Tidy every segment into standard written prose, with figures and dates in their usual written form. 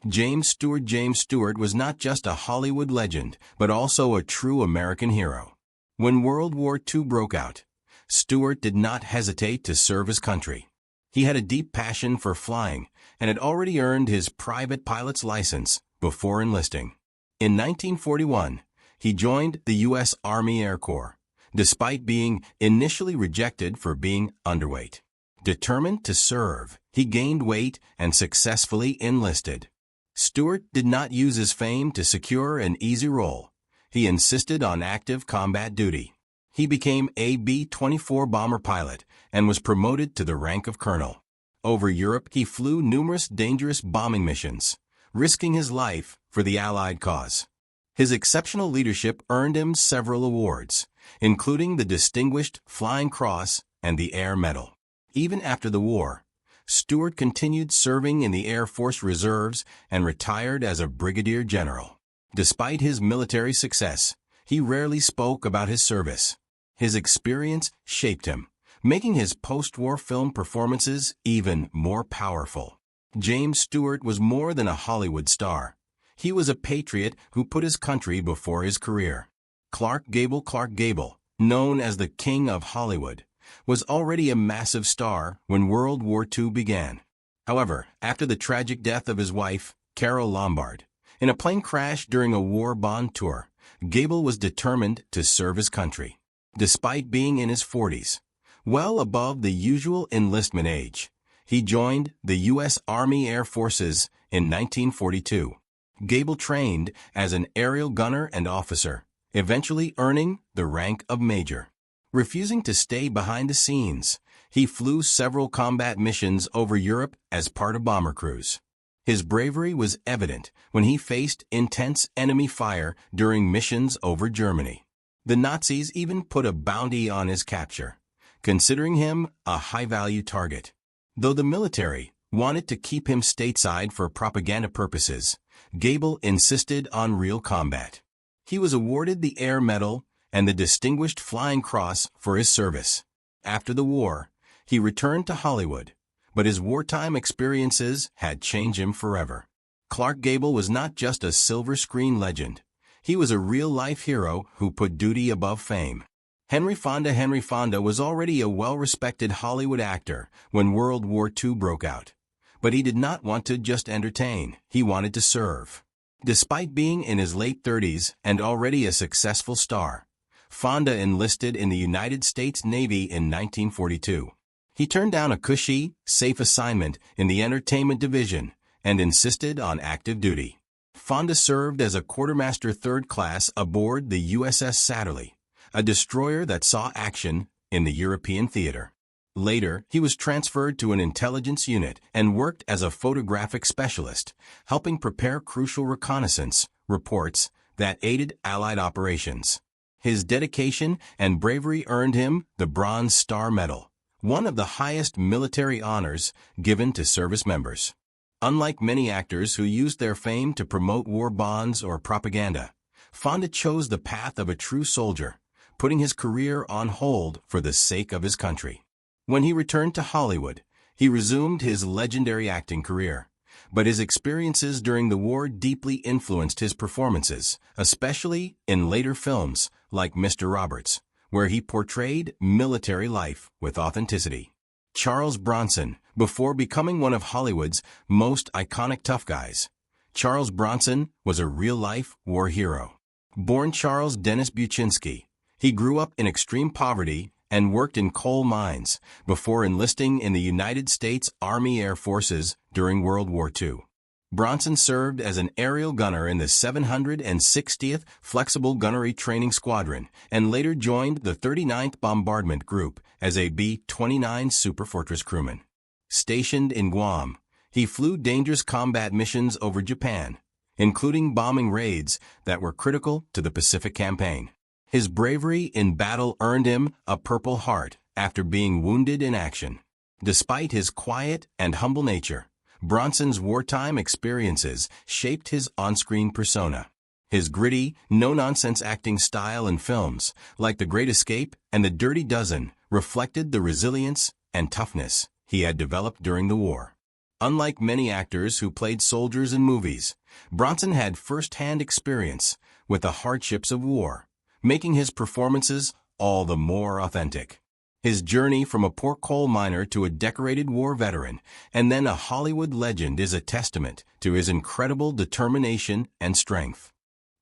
James Stewart was not just a Hollywood legend, but also a true American hero. When World War II broke out, Stewart did not hesitate to serve his country. He had a deep passion for flying and had already earned his private pilot's license before enlisting. In 1941, he joined the U.S. Army Air Corps, despite being initially rejected for being underweight. Determined to serve, he gained weight and successfully enlisted. Stewart did not use his fame to secure an easy role. He insisted on active combat duty. He became a B-24 bomber pilot and was promoted to the rank of colonel. Over Europe, he flew numerous dangerous bombing missions, risking his life for the Allied cause. His exceptional leadership earned him several awards, including the Distinguished Flying Cross and the Air Medal. Even after the war, Stewart continued serving in the Air Force Reserves and retired as a brigadier general. Despite his military success, he rarely spoke about his service. His experience shaped him, making his post-war film performances even more powerful. James Stewart was more than a Hollywood star. He was a patriot who put his country before his career. Clark Gable, known as the King of Hollywood, was already a massive star when World War II began. However, after the tragic death of his wife, Carole Lombard, in a plane crash during a war bond tour, Gable was determined to serve his country. Despite being in his 40s, well above the usual enlistment age, he joined the U.S. Army Air Forces in 1942. Gable trained as an aerial gunner and officer, eventually earning the rank of major. Refusing to stay behind the scenes, he flew several combat missions over Europe as part of bomber crews. His bravery was evident when he faced intense enemy fire during missions over Germany. The Nazis even put a bounty on his capture, considering him a high-value target. Though the military wanted to keep him stateside for propaganda purposes, Gable insisted on real combat. He was awarded the Air Medal and the Distinguished Flying Cross for his service. After the war, he returned to Hollywood, but his wartime experiences had changed him forever. Clark Gable was not just a silver screen legend. He was a real-life hero who put duty above fame. Henry Fonda was already a well-respected Hollywood actor when World War II broke out. But he did not want to just entertain. He wanted to serve. Despite being in his late 30s and already a successful star, Fonda enlisted in the United States Navy in 1942. He turned down a cushy, safe assignment in the entertainment division and insisted on active duty. Fonda served as a quartermaster third class aboard the USS Satterley, a destroyer that saw action in the European theater. Later, he was transferred to an intelligence unit and worked as a photographic specialist, helping prepare crucial reconnaissance reports that aided Allied operations. His dedication and bravery earned him the Bronze Star Medal, one of the highest military honors given to service members. Unlike many actors who used their fame to promote war bonds or propaganda, Fonda chose the path of a true soldier, putting his career on hold for the sake of his country. When he returned to Hollywood, he resumed his legendary acting career. But his experiences during the war deeply influenced his performances, especially in later films like Mr. Roberts, where he portrayed military life with authenticity. Charles Bronson, before becoming one of Hollywood's most iconic tough guys, Charles Bronson was a real-life war hero. Born Charles Dennis Buczynski, he grew up in extreme poverty and worked in coal mines before enlisting in the United States Army Air Forces during World War II. Bronson served as an aerial gunner in the 760th Flexible Gunnery Training Squadron and later joined the 39th Bombardment Group as a B-29 Superfortress crewman. Stationed in Guam, he flew dangerous combat missions over Japan, including bombing raids that were critical to the Pacific Campaign. His bravery in battle earned him a Purple Heart after being wounded in action. Despite his quiet and humble nature, Bronson's wartime experiences shaped his on-screen persona. His gritty, no-nonsense acting style in films like The Great Escape and The Dirty Dozen reflected the resilience and toughness he had developed during the war. Unlike many actors who played soldiers in movies, Bronson had first-hand experience with the hardships of war, making his performances all the more authentic. His journey from a poor coal miner to a decorated war veteran and then a Hollywood legend is a testament to his incredible determination and strength.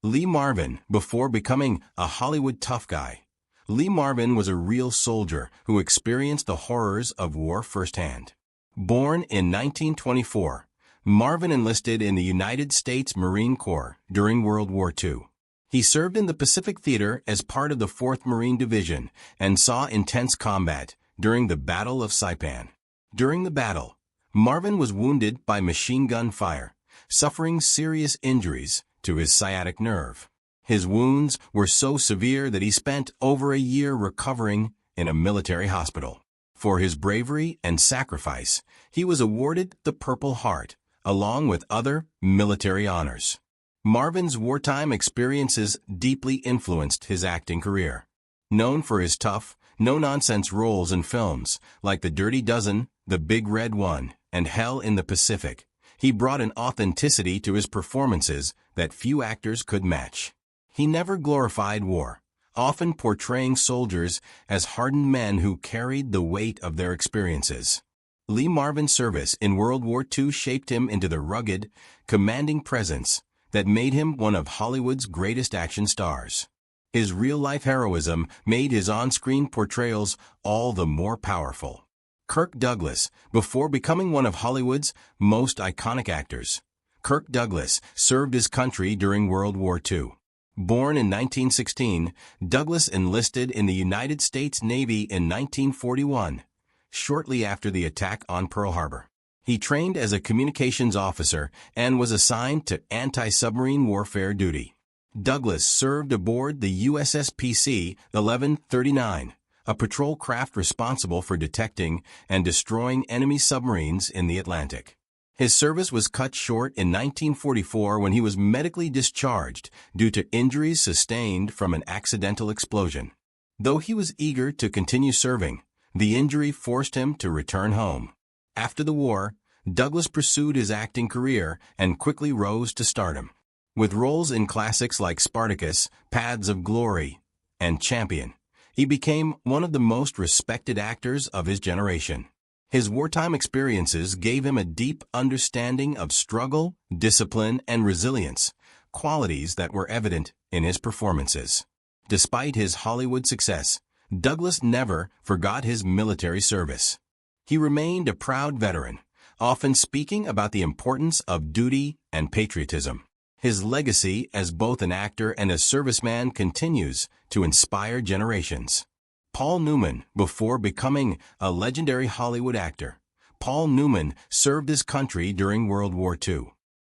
Lee Marvin, before becoming a Hollywood tough guy, Lee Marvin was a real soldier who experienced the horrors of war firsthand. Born in 1924, Marvin enlisted in the United States Marine Corps during World War II. He served in the Pacific Theater as part of the 4th Marine Division and saw intense combat during the Battle of Saipan. During the battle, Marvin was wounded by machine gun fire, suffering serious injuries to his sciatic nerve. His wounds were so severe that he spent over a year recovering in a military hospital. For his bravery and sacrifice, he was awarded the Purple Heart, along with other military honors. Marvin's wartime experiences deeply influenced his acting career. Known for his tough, no-nonsense roles in films like The Dirty Dozen, The Big Red One, and Hell in the Pacific, he brought an authenticity to his performances that few actors could match. He never glorified war, often portraying soldiers as hardened men who carried the weight of their experiences. Lee Marvin's service in World War II shaped him into the rugged, commanding presence that made him one of Hollywood's greatest action stars. His real-life heroism made his on-screen portrayals all the more powerful. Kirk Douglas, before becoming one of Hollywood's most iconic actors, Kirk Douglas served his country during World War II. Born in 1916, Douglas enlisted in the United States Navy in 1941, shortly after the attack on Pearl Harbor. He trained as a communications officer and was assigned to anti-submarine warfare duty. Douglas served aboard the USS PC-1139, a patrol craft responsible for detecting and destroying enemy submarines in the Atlantic. His service was cut short in 1944 when he was medically discharged due to injuries sustained from an accidental explosion. Though he was eager to continue serving, the injury forced him to return home. After the war, Douglas pursued his acting career and quickly rose to stardom. With roles in classics like Spartacus, Paths of Glory, and Champion, he became one of the most respected actors of his generation. His wartime experiences gave him a deep understanding of struggle, discipline, and resilience, qualities that were evident in his performances. Despite his Hollywood success, Douglas never forgot his military service. He remained a proud veteran, often speaking about the importance of duty and patriotism. His legacy as both an actor and a serviceman continues to inspire generations. Paul Newman, before becoming a legendary Hollywood actor, Paul Newman served his country during World War II.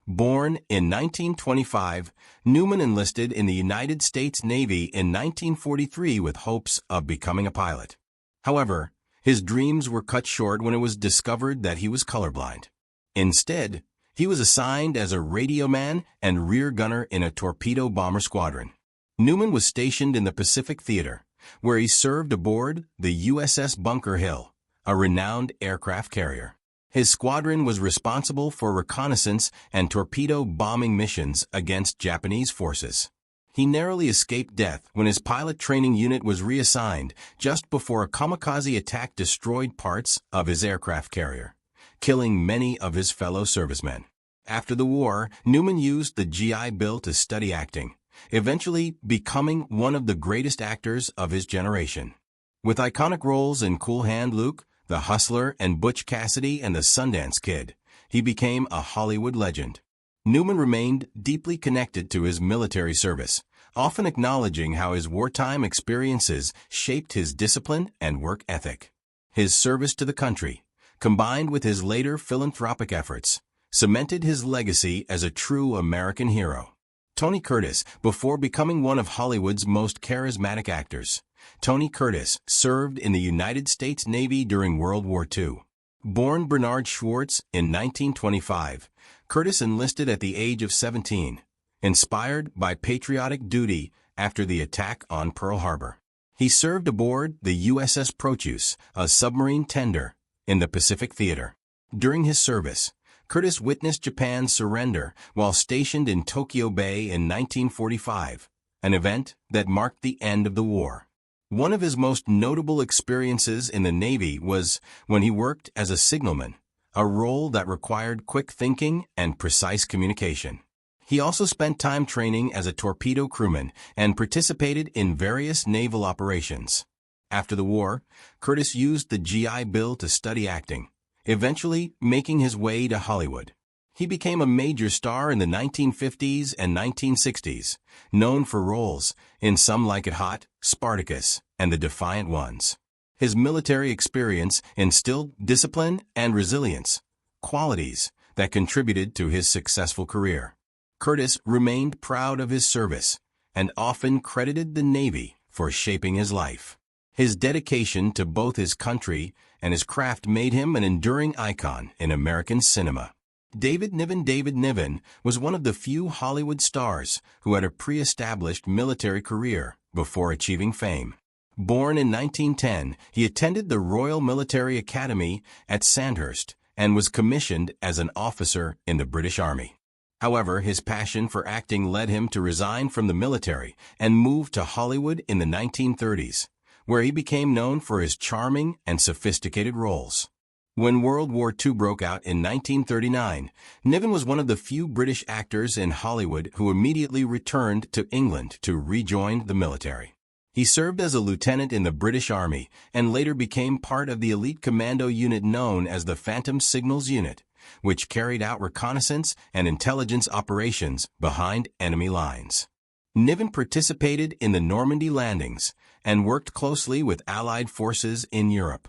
Born in 1925, Newman enlisted in the United States Navy in 1943 with hopes of becoming a pilot. However, his dreams were cut short when it was discovered that he was colorblind. Instead, he was assigned as a radio man and rear gunner in a torpedo bomber squadron. Newman was stationed in the Pacific Theater, where he served aboard the USS Bunker Hill, a renowned aircraft carrier. His squadron was responsible for reconnaissance and torpedo bombing missions against Japanese forces. He narrowly escaped death when his pilot training unit was reassigned just before a kamikaze attack destroyed parts of his aircraft carrier, killing many of his fellow servicemen. After the war, Newman used the GI Bill to study acting, eventually becoming one of the greatest actors of his generation. With iconic roles in Cool Hand Luke, The Hustler, and Butch Cassidy and the Sundance Kid, he became a Hollywood legend. Newman remained deeply connected to his military service, often acknowledging how his wartime experiences shaped his discipline and work ethic. His service to the country, combined with his later philanthropic efforts, cemented his legacy as a true American hero. Tony Curtis, before becoming one of Hollywood's most charismatic actors, Tony Curtis served in the United States Navy during World War II. Born Bernard Schwartz in 1925, Curtis enlisted at the age of 17, inspired by patriotic duty after the attack on Pearl Harbor. He served aboard the USS Proteus, a submarine tender, in the Pacific Theater. During his service, Curtis witnessed Japan's surrender while stationed in Tokyo Bay in 1945, an event that marked the end of the war. One of his most notable experiences in the Navy was when he worked as a signalman, a role that required quick thinking and precise communication. He also spent time training as a torpedo crewman and participated in various naval operations. After the war, Curtis used the GI Bill to study acting, eventually making his way to Hollywood. He became a major star in the 1950s and 1960s, known for roles in Some Like It Hot, Spartacus, and The Defiant Ones. His military experience instilled discipline and resilience, qualities that contributed to his successful career. Curtis remained proud of his service and often credited the Navy for shaping his life. His dedication to both his country and his craft made him an enduring icon in American cinema. David Niven was one of the few Hollywood stars who had a pre-established military career before achieving fame. Born in 1910, he attended the Royal Military Academy at Sandhurst and was commissioned as an officer in the British Army. However, his passion for acting led him to resign from the military and move to Hollywood in the 1930s, where he became known for his charming and sophisticated roles. When World War II broke out in 1939, Niven was one of the few British actors in Hollywood who immediately returned to England to rejoin the military. He served as a lieutenant in the British Army and later became part of the elite commando unit known as the Phantom Signals Unit, which carried out reconnaissance and intelligence operations behind enemy lines. Niven participated in the Normandy landings and worked closely with Allied forces in Europe.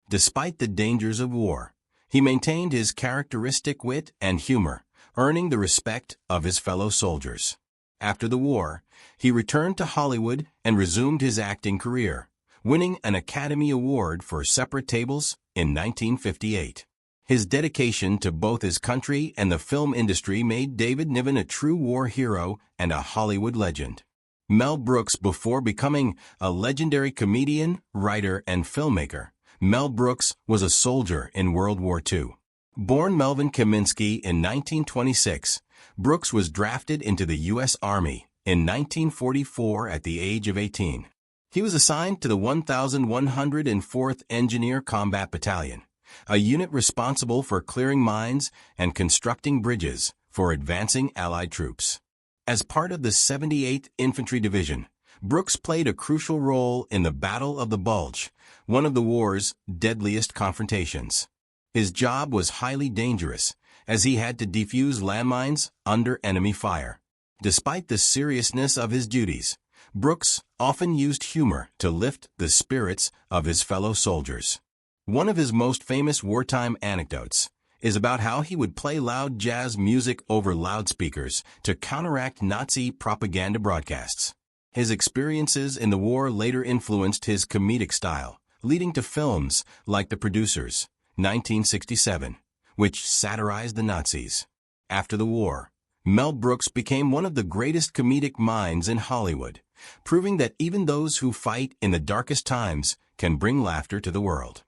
Despite the dangers of war, he maintained his characteristic wit and humor, earning the respect of his fellow soldiers. After the war, he returned to Hollywood and resumed his acting career, winning an Academy Award for Separate Tables in 1958. His dedication to both his country and the film industry made David Niven a true war hero and a Hollywood legend. Mel Brooks. Before becoming a legendary comedian, writer, and filmmaker, Mel Brooks was a soldier in World War II. Born Melvin Kaminsky in 1926, Brooks was drafted into the U.S. Army in 1944 at the age of 18. He was assigned to the 1104th Engineer Combat Battalion, a unit responsible for clearing mines and constructing bridges for advancing Allied troops. As part of the 78th Infantry Division, Brooks played a crucial role in the Battle of the Bulge, one of the war's deadliest confrontations. His job was highly dangerous, as he had to defuse landmines under enemy fire. Despite the seriousness of his duties, Brooks often used humor to lift the spirits of his fellow soldiers. One of his most famous wartime anecdotes is about how he would play loud jazz music over loudspeakers to counteract Nazi propaganda broadcasts. His experiences in the war later influenced his comedic style, leading to films like The Producers, 1967, which satirized the Nazis. After the war, Mel Brooks became one of the greatest comedic minds in Hollywood, proving that even those who fight in the darkest times can bring laughter to the world.